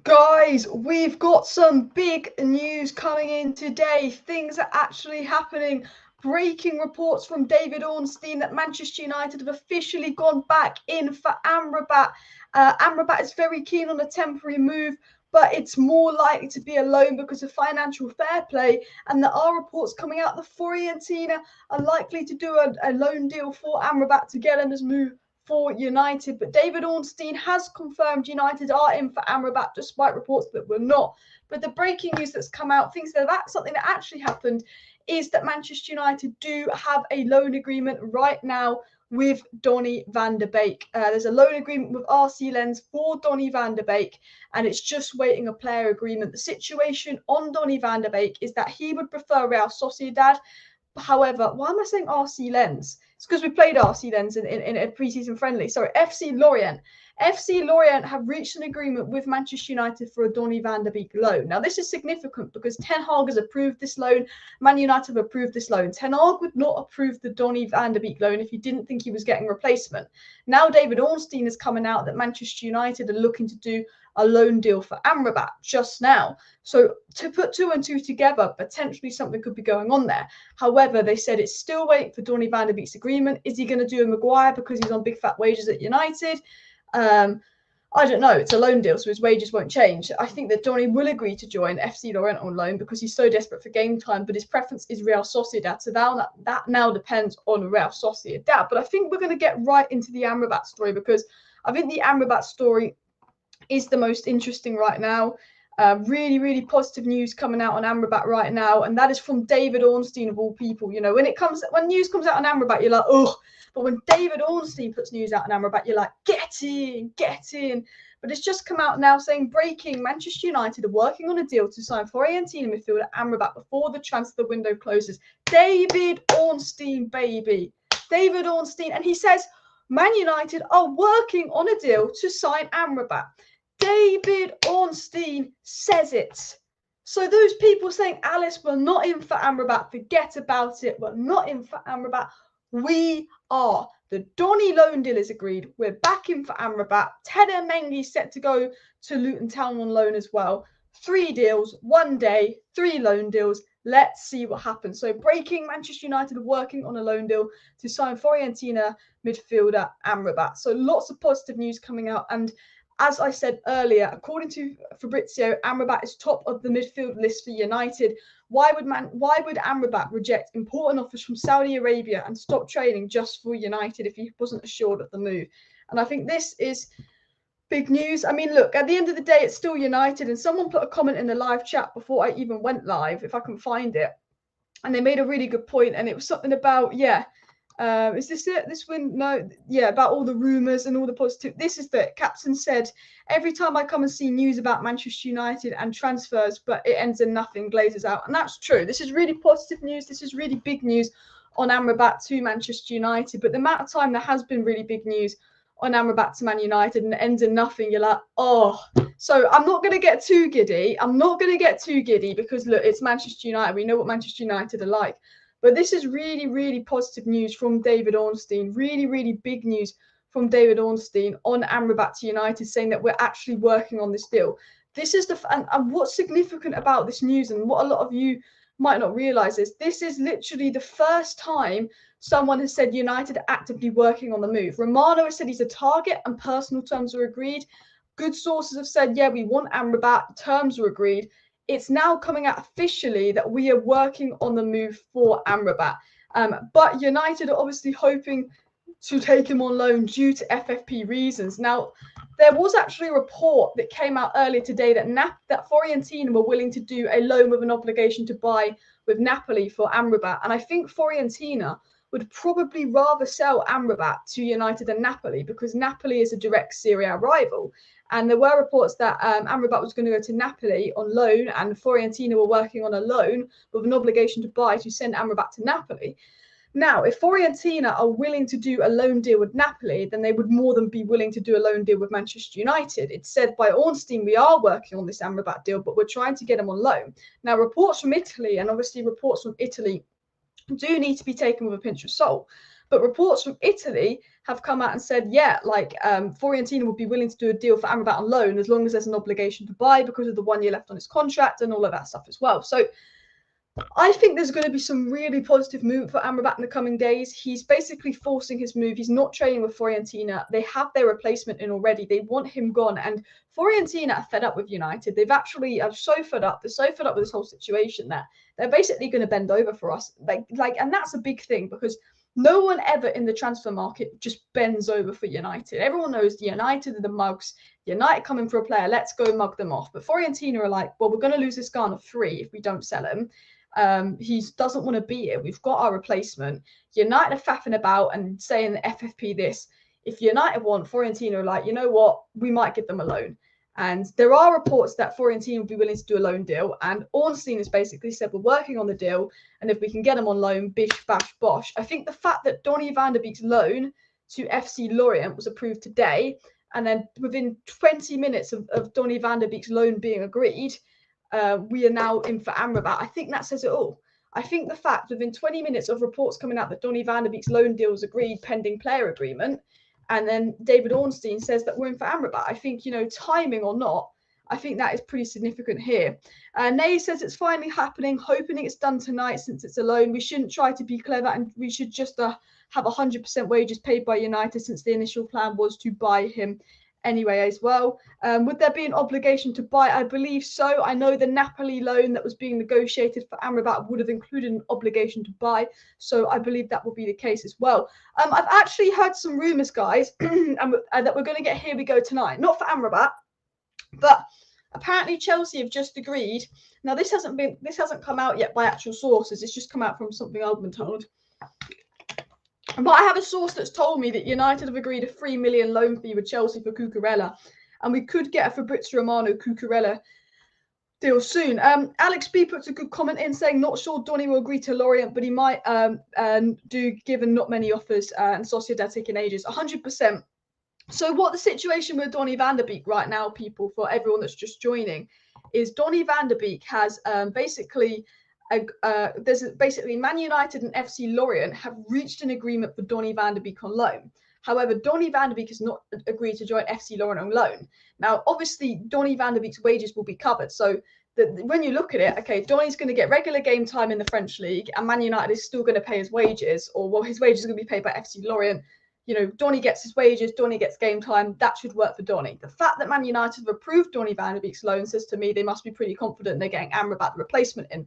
Guys, we've got some big news coming in today. Things are actually happening. Breaking reports from David Ornstein that Manchester United have officially gone back in for Amrabat. Amrabat is very keen on a temporary move, but it's more likely to be a loan because of financial fair play. And there are reports coming out that Fiorentina are likely to do a loan deal for Amrabat to get him his move for United, but David Ornstein has confirmed United are in for Amrabat, despite reports that were not. But the breaking news that's come out, something that actually happened, is that Manchester United do have a loan agreement right now with Donny van der Beek. There's a loan agreement with RC Lens for Donny van der Beek, and it's just waiting a player agreement. The situation on Donny van der Beek is that he would prefer Real Sociedad. However, why am I saying RC Lens? It's because we played RC Lens in a preseason friendly. Sorry, FC Lorient. FC Lorient have reached an agreement with Manchester United for a Donny van der Beek loan. Now, this is significant because Ten Hag has approved this loan. Man United have approved this loan. Ten Hag would not approve the Donny van der Beek loan if he didn't think he was getting replacement. Now, David Ornstein is coming out that Manchester United are looking to do a loan deal for Amrabat just now. So to put two and two together, potentially something could be going on there. However, they said it's still waiting for Donny van der Beek's agreement. Is he going to do a Maguire because he's on big fat wages at United? I don't know. It's a loan deal, so his wages won't change. I think that Donny will agree to join FC Lorient on loan because he's so desperate for game time, but his preference is Real Sociedad. So that now depends on Real Sociedad. But I think we're going to get right into the Amrabat story because I think the Amrabat story is the most interesting right now. Really, really positive news coming out on Amrabat right now, and that is from David Ornstein of all people. You know, when news comes out on Amrabat, you're like, oh, but when David Ornstein puts news out on Amrabat, you're like, get in. But it's just come out now saying, breaking: Manchester United are working on a deal to sign Fiorentina midfielder Amrabat before the transfer window closes. David Ornstein, baby, David Ornstein, and he says Man United are working on a deal to sign Amrabat. David Ornstein says it. So those people saying, Alice, we're not in for Amrabat, forget about it, we're not in for Amrabat. We are. The Donny loan deal is agreed. We're back in for Amrabat. Tedder Mengi set to go to Luton Town on loan as well. 3 deals, 1 day, 3 loan deals. Let's see what happens. So breaking: Manchester United are working on a loan deal to sign Fiorentina midfielder Amrabat. So lots of positive news coming out. And as I said earlier, according to Fabrizio, Amrabat is top of the midfield list for United. Why would Amrabat reject important offers from Saudi Arabia and stop training just for United if he wasn't assured of the move? And I think this is big news. I mean, look, at the end of the day, it's still United. And someone put a comment in the live chat before I even went live, if I can find it. And they made a really good point. And it was something about, is this it? This one? No. Yeah, about all the rumours and all the positive. This is the captain said, every time I come and see news about Manchester United and transfers, but it ends in nothing, glazes out. And that's true. This is really positive news. This is really big news on Amrabat to Manchester United. But the amount of time there has been really big news on Amrabat to Man United and it ends in nothing, you're like, oh. So I'm not going to get too giddy. Because, look, it's Manchester United. We know what Manchester United are like. But this is really, really positive news from David Ornstein. Really, really big news from David Ornstein on Amrabat to United, saying that we're actually working on this deal. This is and what's significant about this news, and what a lot of you might not realise, is this is literally the first time someone has said United are actively working on the move. Romano has said he's a target and personal terms are agreed. Good sources have said, yeah, we want Amrabat, terms were agreed. It's now coming out officially that we are working on the move for Amrabat. But United are obviously hoping to take him on loan due to FFP reasons. Now, there was actually a report that came out earlier today that Fiorentina were willing to do a loan with an obligation to buy with Napoli for Amrabat. And I think Fiorentina would probably rather sell Amrabat to United than Napoli, because Napoli is a direct Serie A rival. And there were reports that Amrabat was going to go to Napoli on loan, and Fiorentina were working on a loan with an obligation to buy to send Amrabat to Napoli. Now, if Fiorentina are willing to do a loan deal with Napoli, then they would more than be willing to do a loan deal with Manchester United. It's said by Ornstein, we are working on this Amrabat deal, but we're trying to get him on loan. Now, reports from Italy, and obviously reports from Italy do need to be taken with a pinch of salt. But reports from Italy have come out and said, yeah, like Fiorentina would be willing to do a deal for Amrabat on loan as long as there's an obligation to buy because of the 1 year left on his contract and all of that stuff as well. So I think there's going to be some really positive movement for Amrabat in the coming days. He's basically forcing his move. He's not training with Fiorentina. They have their replacement in already. They want him gone. And Fiorentina are fed up with United. They've actually are so fed up. They're so fed up with this whole situation that they're basically going to bend over for us. And that's a big thing because no one ever in the transfer market just bends over for United. Everyone knows the United are the mugs. United coming for a player. Let's go mug them off. But Fiorentina are like, well, we're going to lose this guy on a free if we don't sell him. He doesn't want to be here. We've got our replacement. United are faffing about and saying the FFP this. If United want, Fiorentina are like, you know what? We might give them a loan. And there are reports that Fiorentina will be willing to do a loan deal. And Ornstein has basically said, we're working on the deal. And if we can get him on loan, bish, bash, bosh. I think the fact that Donny van der Beek's loan to FC Lorient was approved today, and then within 20 minutes of Donny van der Beek's loan being agreed, we are now in for Amrabat. I think that says it all. I think the fact within 20 minutes of reports coming out that Donny van der Beek's loan deal was agreed pending player agreement, and then David Ornstein says that we're in for Amrabat. I think, you know, timing or not, I think that is pretty significant here. Nay says it's finally happening, hoping it's done tonight since it's a loan. We shouldn't try to be clever and we should just have 100% wages paid by United since the initial plan was to buy him anyway as well. Would there be an obligation to buy? I believe so. I know the Napoli loan that was being negotiated for Amrabat would have included an obligation to buy, so I believe that will be the case as well. I've actually heard some rumours, guys, that we're going to get Here We Go tonight, not for Amrabat, but apparently Chelsea have just agreed. Now this hasn't come out yet by actual sources. It's just come out from something I've been told. But I have a source that's told me that United have agreed a $3 million loan fee with Chelsea for Cucurella, and we could get a Fabrizio Romano Cucurella deal soon. Alex B puts a good comment in saying, not sure Donny will agree to Lorient, but he might do given not many offers and Sociedad taking ages. 100%. So what the situation with Donny van der Beek right now, people, for everyone that's just joining, is Donny van der Beek has basically Man United and FC Lorient have reached an agreement for Donny van der Beek on loan. However, Donny van der Beek has not agreed to join FC Lorient on loan. Now, obviously, Donny van der Beek's wages will be covered. So when you look at it, okay, Donny's going to get regular game time in the French league, and Man United is still going to pay his wages, or well, his wages are going to be paid by FC Lorient. You know, Donny gets his wages, Donny gets game time. That should work for Donny. The fact that Man United have approved Donny van der Beek's loan says to me they must be pretty confident they're getting Amrabat, the replacement, in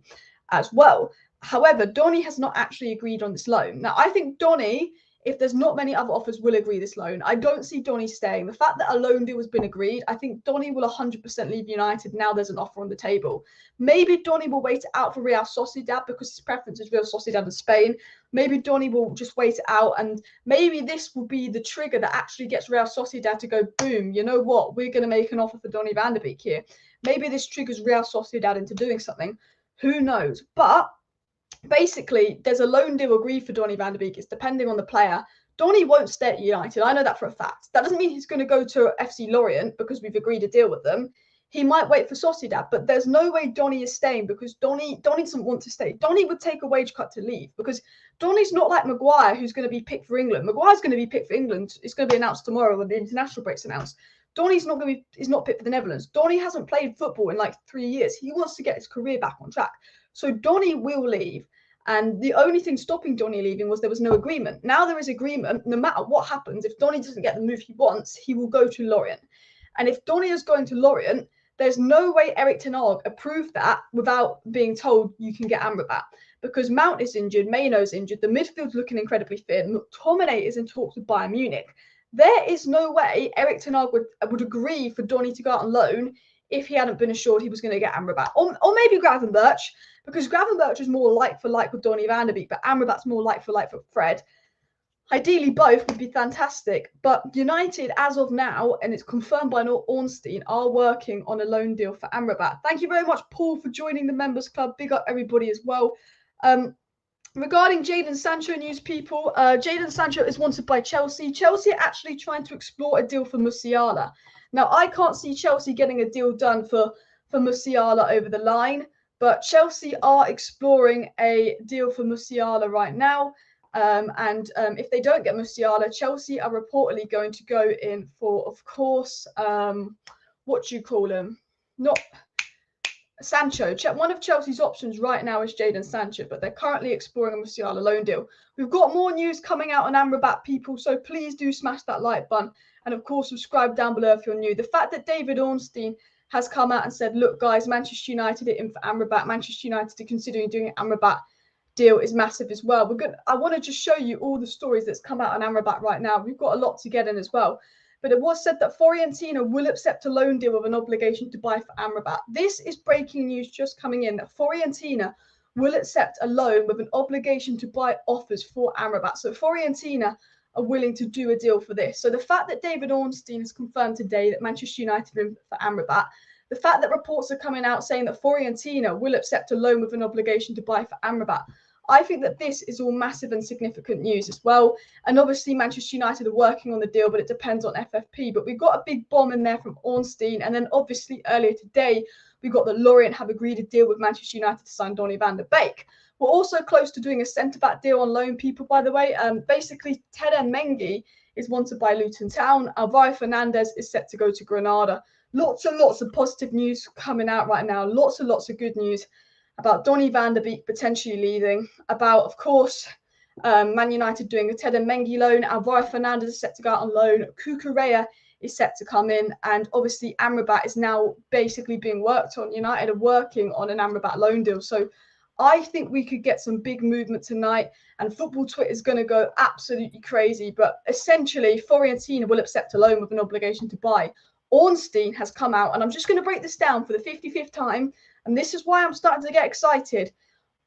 as well. However, Donny has not actually agreed on this loan. Now, I think Donny, if there's not many other offers, will agree this loan. I don't see Donny staying. The fact that a loan deal has been agreed, I think Donny will 100% leave United now there's an offer on the table. Maybe Donny will wait it out for Real Sociedad because his preference is Real Sociedad in Spain. Maybe Donny will just wait it out, and maybe this will be the trigger that actually gets Real Sociedad to go, boom, you know what, we're going to make an offer for Donny van der Beek here. Maybe this triggers Real Sociedad into doing something. Who knows? But basically, there's a loan deal agreed for Donny van der Beek. It's depending on the player. Donny won't stay at United. I know that for a fact. That doesn't mean he's going to go to FC Lorient because we've agreed a deal with them. He might wait for Sociedad, but there's no way Donny is staying because Donny doesn't want to stay. Donny would take a wage cut to leave because Donny's not like Maguire, who's going to be picked for England. Maguire's going to be picked for England. It's going to be announced tomorrow when the international break's announced. Donny's not going to be, is not picked for the Netherlands. Donny hasn't played football in like 3 years. He wants to get his career back on track. So Donny will leave. And the only thing stopping Donny leaving was there was no agreement. Now there is agreement. No matter what happens, if Donny doesn't get the move he wants, he will go to Lorient. And if Donny is going to Lorient, there's no way Erik ten Hag approved that without being told you can get Amrabat. Because Mount is injured, Maino's injured, the midfield's looking incredibly fit, McTominay is in talks with Bayern Munich. There is no way Erik ten Hag would agree for Donny to go out on loan if he hadn't been assured he was going to get Amrabat. Or maybe Gravenberch, because Gravenberch is more like for like with Donny van der Beek, but Amrabat's more like for Fred. Ideally, both would be fantastic. But United, as of now, and it's confirmed by Ornstein, are working on a loan deal for Amrabat. Thank you very much, Paul, for joining the Members Club. Big up everybody as well. Regarding Jaden Sancho news, people, Jaden Sancho is wanted by Chelsea. Chelsea are actually trying to explore a deal for Musiala. Now, I can't see Chelsea getting a deal done for Musiala over the line, but Chelsea are exploring a deal for Musiala right now. If they don't get Musiala, Chelsea are reportedly going to go in for, of course, what do you call him? Not Sancho. One of Chelsea's options right now is Jaden Sancho, but they're currently exploring a Musiala loan deal. We've got more news coming out on Amrabat, people, so please do smash that like button. And of course, subscribe down below if you're new. The fact that David Ornstein has come out and said, look, guys, Manchester United are in for Amrabat. Manchester United are considering doing an Amrabat deal is massive as well. I want to just show you all the stories that's come out on Amrabat right now. We've got a lot to get in as well. But it was said that Fiorentina will accept a loan deal with an obligation to buy for Amrabat. This is breaking news just coming in, that Fiorentina will accept a loan with an obligation to buy offers for Amrabat. So Fiorentina are willing to do a deal for this. So the fact that David Ornstein has confirmed today that Manchester United are in for Amrabat, the fact that reports are coming out saying that Fiorentina will accept a loan with an obligation to buy for Amrabat, I think that this is all massive and significant news as well. And obviously Manchester United are working on the deal, but it depends on FFP. But we've got a big bomb in there from Ornstein. And then obviously earlier today, we got that Lorient have agreed a deal with Manchester United to sign Donny van der Beek. We're also close to doing a centre-back deal on loan, people, by the way. Basically, Teden Mengi is wanted by Luton Town. Alvaro Fernandez is set to go to Granada. Lots and lots of positive news coming out right now. Lots and lots of good news about Donny van der Beek potentially leaving, about, of course, Man United doing a Teden Mengi loan. Alvaro Fernandez is set to go out on loan. Cucurella is set to come in. And obviously, Amrabat is now basically being worked on. United are working on an Amrabat loan deal. So I think we could get some big movement tonight. And football Twitter is going to go absolutely crazy. But essentially, Fiorentina will accept a loan with an obligation to buy. Ornstein has come out, and I'm just going to break this down for the 55th time. And this is why I'm starting to get excited.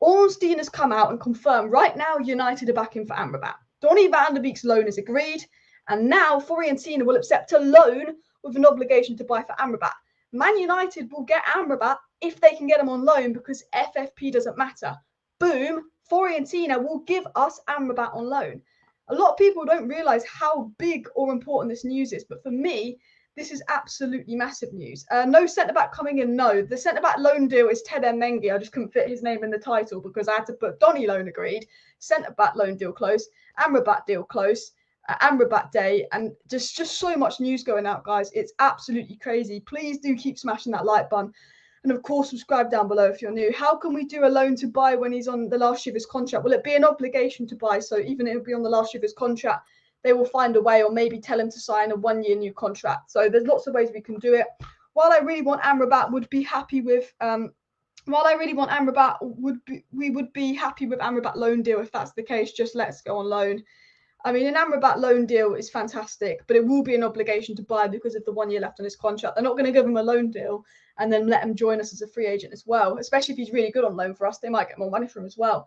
Ornstein has come out and confirmed right now United are backing for Amrabat. Donny van der Beek's loan is agreed. And now Fiorentina will accept a loan with an obligation to buy for Amrabat. Man United will get Amrabat if they can get him on loan because FFP doesn't matter. Boom, Fiorentina will give us Amrabat on loan. A lot of people don't realise how big or important this news is. But for me, this is absolutely massive news. No centre-back coming in, no. The centre-back loan deal is Teden Mengi. I just couldn't fit his name in the title because I had to put Donny loan agreed, centre-back loan deal close, Amrabat deal close, Amrabat day, and just so much news going out, guys. It's absolutely crazy. Please do keep smashing that like button. And of course, subscribe down below if you're new. How can we do a loan to buy when he's on the last year of his contract? Will it be an obligation to buy? So even if it'll be on the last year of his contract, they will find a way, or maybe tell him to sign a 1-year new contract. So there's lots of ways we can do it. While I really want Amrabat, we would be happy with Amrabat loan deal. If that's the case, just let's go on loan. I mean, an Amrabat loan deal is fantastic, but it will be an obligation to buy because of the 1 year left on his contract. They're not going to give him a loan deal and then let him join us as a free agent as well, especially if he's really good on loan for us. They might get more money from him as well.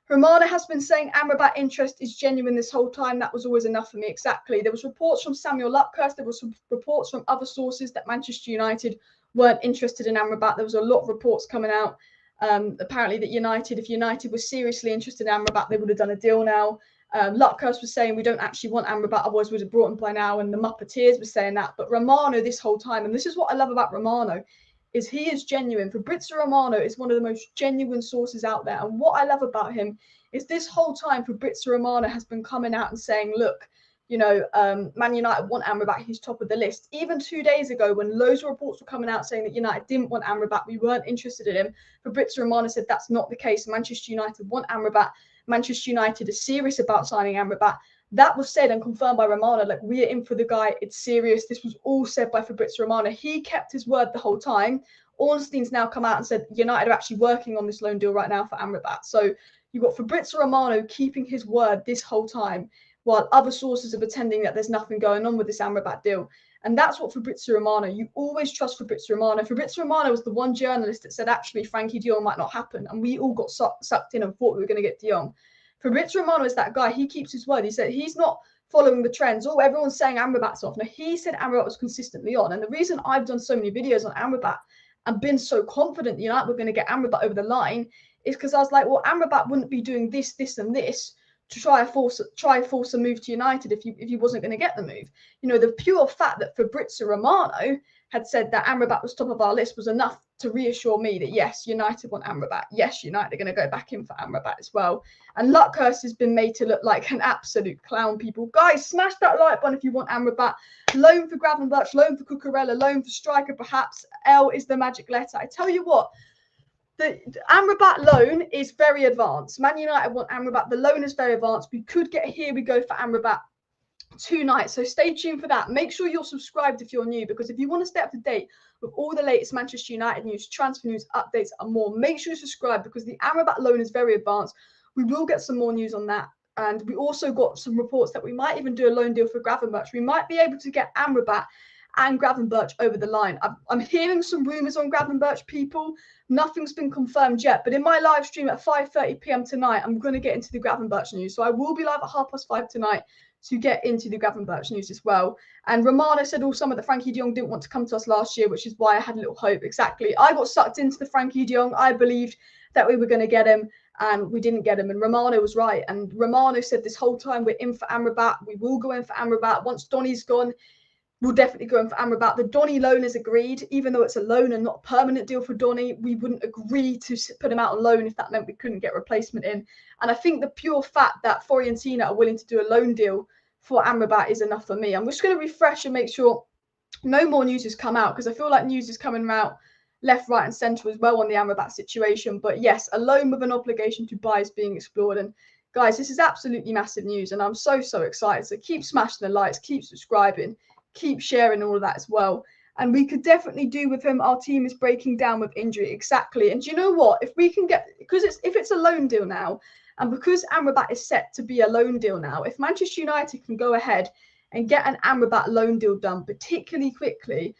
Romano has been saying Amrabat interest is genuine this whole time. That was always enough for me. Exactly. There was reports from Samuel Lupkhurst. There was some reports from other sources that Manchester United weren't interested in Amrabat. There was a lot of reports coming out. Apparently that if United was seriously interested in Amrabat, they would have done a deal now. Lupkhurst was saying we don't actually want Amrabat, otherwise we'd have brought him by now. And the Muppeteers were saying that. But Romano this whole time, and this is what I love about Romano, is he is genuine. Fabrizio Romano is one of the most genuine sources out there. And what I love about him is this whole time Fabrizio Romano has been coming out and saying, look, Man United want Amrabat, he's top of the list. Even 2 days ago, when loads of reports were coming out saying that United didn't want Amrabat, we weren't interested in him, Fabrizio Romano said that's not the case. Manchester United want Amrabat. Manchester United is serious about signing Amrabat. That was said and confirmed by Romano, like, we are in for the guy, it's serious. This was all said by Fabrizio Romano. He kept his word the whole time. Ornstein's now come out and said United are actually working on this loan deal right now for Amrabat. So you've got Fabrizio Romano keeping his word this whole time, while other sources are pretending that there's nothing going on with this Amrabat deal. And that's what Fabrizio Romano, you always trust Fabrizio Romano. Fabrizio Romano was the one journalist that said, actually, Frankie de Jong might not happen. And we all got sucked in and thought we were going to get de Jong. Fabrizio Romano is that guy. He keeps his word. He said he's not following the trends. Oh, everyone's saying Amrabat's off. No, he said Amrabat was consistently on. And the reason I've done so many videos on Amrabat and been so confident United were going to get Amrabat over the line is because I was like, well, Amrabat wouldn't be doing this, this, and this to try force a move to United if he wasn't going to get the move. The pure fact that Fabrizio Romano had said that Amrabat was top of our list was enough to reassure me that yes, United want Amrabat. Yes, United are going to go back in for Amrabat as well. And Luckhurst has been made to look like an absolute clown, people. Guys, smash that like button if you want Amrabat. Loan for Gravenberch, loan for Cucurella, loan for striker perhaps. L is the magic letter. I tell you what, the Amrabat loan is very advanced. Man United want Amrabat. The loan is very advanced. We could get Here We Go for Amrabat tonight, so stay tuned for that. Make sure you're subscribed if you're new, because if you want to stay up to date with all the latest Manchester United news, transfer news, updates and more, make sure you subscribe, because the Amrabat loan is very advanced. We will get some more news on that, and we also got some reports that we might even do a loan deal for Gravenberch. We might be able to get Amrabat and Gravenberch over the line. I'm hearing some rumours on Gravenberch, people. Nothing's been confirmed yet, but in my live stream at 5:30 p.m. tonight, I'm going to get into the Gravenberch news. So I will be live at 5:30 tonight to get into the Gravenberch news as well. And Romano said all summer that Frankie de Jong didn't want to come to us last year, which is why I had a little hope. Exactly. I got sucked into the Frankie de Jong. I believed that we were going to get him, and we didn't get him. And Romano was right. And Romano said this whole time, we're in for Amrabat. We will go in for Amrabat. Once Donny's gone, we'll definitely go in for Amrabat. The Donny loan is agreed, even though it's a loan and not a permanent deal for Donny. We wouldn't agree to put him out on loan if that meant we couldn't get a replacement in. And I think the pure fact that Fiorentina are willing to do a loan deal for Amrabat is enough for me. I'm just going to refresh and make sure no more news has come out, because I feel like news is coming out left, right and centre as well on the Amrabat situation. But yes, a loan with an obligation to buy is being explored. And guys, this is absolutely massive news, and I'm so excited. So keep smashing the likes, keep subscribing, keep sharing all of that as well. And we could definitely do with him. Our team is breaking down with injury. Exactly. And do you know what? If we can get, because if it's a loan deal now, and because Amrabat is set to be a loan deal now, if Manchester United can go ahead and get an Amrabat loan deal done particularly quickly,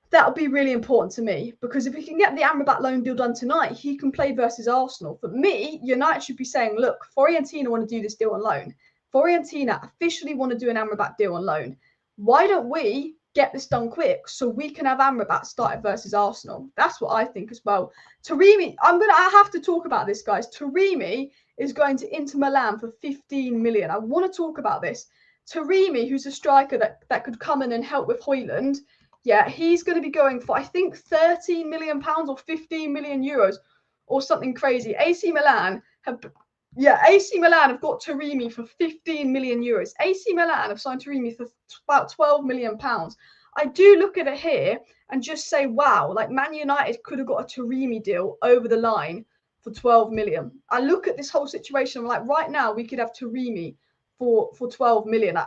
that'll be really important to me. Because if we can get the Amrabat loan deal done tonight, he can play versus Arsenal. For me, United should be saying, look, Fiorentina want to do this deal on loan. Fiorentina officially want to do an Amrabat deal on loan. Why don't we get this done quick so we can have Amrabat started versus Arsenal? That's what I think as well. Taremi, I have to talk about this, guys. Taremi is going to Inter Milan for 15 million. I want to talk about this. Taremi, who's a striker that could come in and help with Højlund, yeah, he's going to be going for, I think, 13 million pounds or 15 million euros or something crazy. AC Milan have got Taremi for 15 million euros. AC Milan have signed Taremi for about 12 million pounds. I do look at it here and just say, wow, like Man United could have got a Taremi deal over the line for 12 million. I look at this whole situation, I'm like, right now we could have Taremi for 12 million.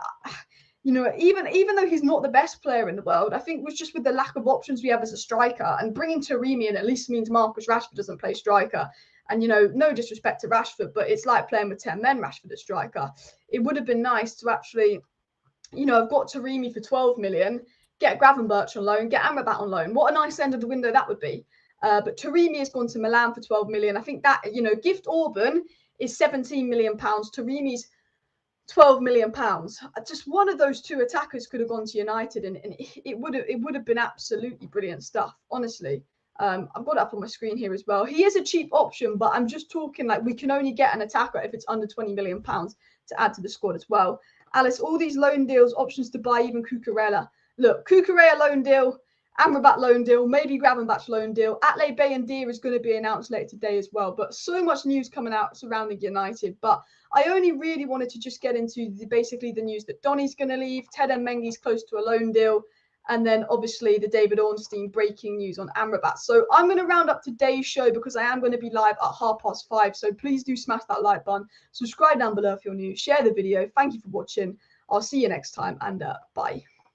You know, even though he's not the best player in the world, I think was just with the lack of options we have as a striker, and bringing Taremi in at least means Marcus Rashford doesn't play striker. And, you know, no disrespect to Rashford, but it's like playing with 10 men, Rashford as striker. It would have been nice to actually, you know, I've got Taremi for 12 million, get Gravenberch on loan, get Amrabat on loan. What a nice end of the window that would be. But Taremi has gone to Milan for 12 million. I think that, you know, Gift Orban is 17 million pounds. Taremi's 12 million pounds. Just one of those two attackers could have gone to United, and it would have been absolutely brilliant stuff, honestly. I've got it up on my screen here as well. He is a cheap option, but I'm just talking like we can only get an attacker if it's under 20 million pounds to add to the squad as well. Alice, all these loan deals, options to buy even Cucurella. Look, Cucurella loan deal, Amrabat loan deal, maybe Gravenberch loan deal. Atle Bayendier is going to be announced later today as well. But so much news coming out surrounding United. But I only really wanted to just get into basically the news that Donny's going to leave, Ted Mengi's close to a loan deal, and then obviously the David Ornstein breaking news on Amrabat. So I'm going to round up today's show because I am going to be live at 5:30. So please do smash that like button, subscribe down below if you're new, share the video. Thank you for watching. I'll see you next time, and bye.